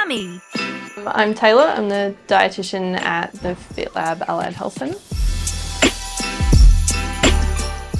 yummy. I'm Tayla, I'm the dietitian at the Fit Lab Allied Health Centre.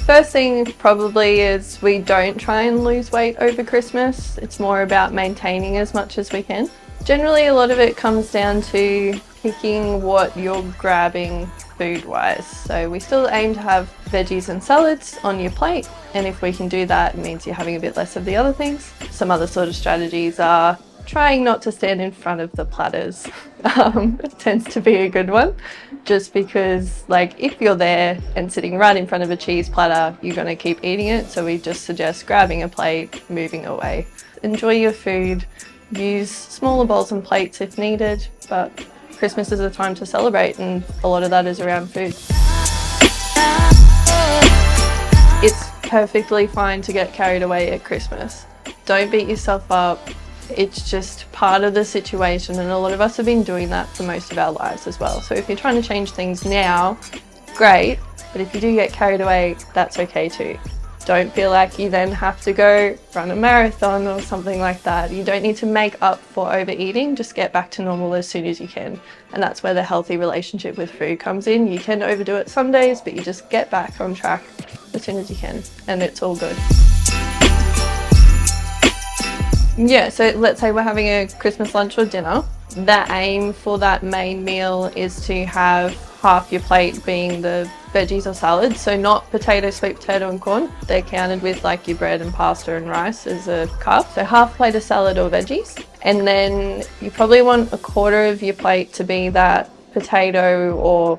First thing probably is we don't try and lose weight over Christmas. It's more about maintaining as much as we can. Generally a lot of it comes down to picking what you're grabbing food-wise. So we still aim to have veggies and salads on your plate, and if we can do that, it means you're having a bit less of the other things. Some other sort of strategies are trying not to stand in front of the platters. It tends to be a good one, just because like if you're there and sitting right in front of a cheese platter, you're going to keep eating it. So we just suggest grabbing a plate, moving away. Enjoy your food, use smaller bowls and plates if needed, but Christmas is a time to celebrate, and a lot of that is around food. It's perfectly fine to get carried away at Christmas. Don't beat yourself up. It's just part of the situation, and a lot of us have been doing that for most of our lives as well. So if you're trying to change things now, great, but if you do get carried away, that's okay too. Don't feel like you then have to go run a marathon or something like that. You don't need to make up for overeating, just get back to normal as soon as you can. And that's where the healthy relationship with food comes in. You can overdo it some days, but you just get back on track as soon as you can, and it's all good. Yeah, so let's say we're having a Christmas lunch or dinner. The aim for that main meal is to have half your plate being the veggies or salads, so not potato, sweet potato and corn. They're counted with like your bread and pasta and rice as a carb. So half plate of salad or veggies. And then you probably want a quarter of your plate to be that potato or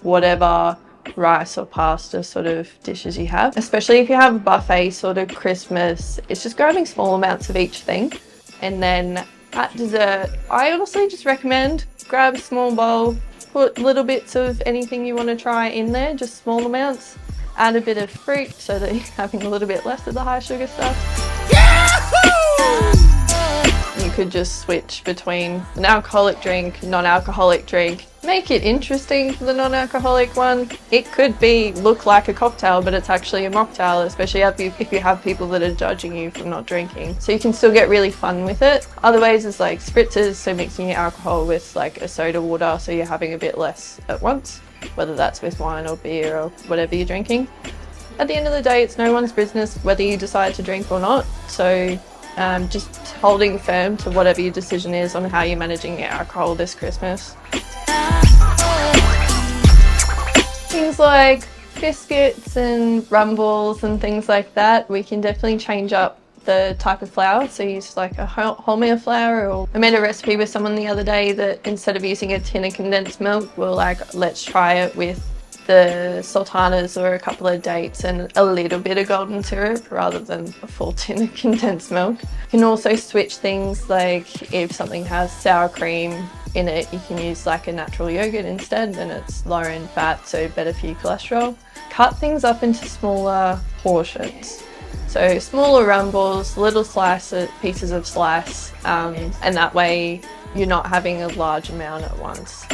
whatever rice or pasta sort of dishes you have. Especially if you have a buffet sort of Christmas, it's just grabbing small amounts of each thing. And then at dessert, I honestly just recommend grab a small bowl, put little bits of anything you want to try in there, just small amounts. Add a bit of fruit so that you're having a little bit less of the high sugar stuff. You could just switch between an alcoholic drink, non-alcoholic drink. Make it interesting for the non-alcoholic one. It could look like a cocktail, but it's actually a mocktail, especially if you have people that are judging you for not drinking. So you can still get really fun with it. Other ways is like spritzers, so mixing your alcohol with like a soda water, so you're having a bit less at once, whether that's with wine or beer or whatever you're drinking. At the end of the day, it's no one's business whether you decide to drink or not. So just holding firm to whatever your decision is on how you're managing your alcohol this Christmas. Things like biscuits and rumbles and things like that, we can definitely change up the type of flour. So use like a wholemeal flour, or I made a recipe with someone the other day that instead of using a tin of condensed milk, we're like, let's try it with the sultanas or a couple of dates and a little bit of golden syrup rather than a full tin of condensed milk. You can also switch things, like if something has sour cream in it, you can use like a natural yogurt instead, and it's lower in fat, so better for your cholesterol. Cut things up into smaller portions. So smaller rumbles, little pieces of slice, and that way you're not having a large amount at once.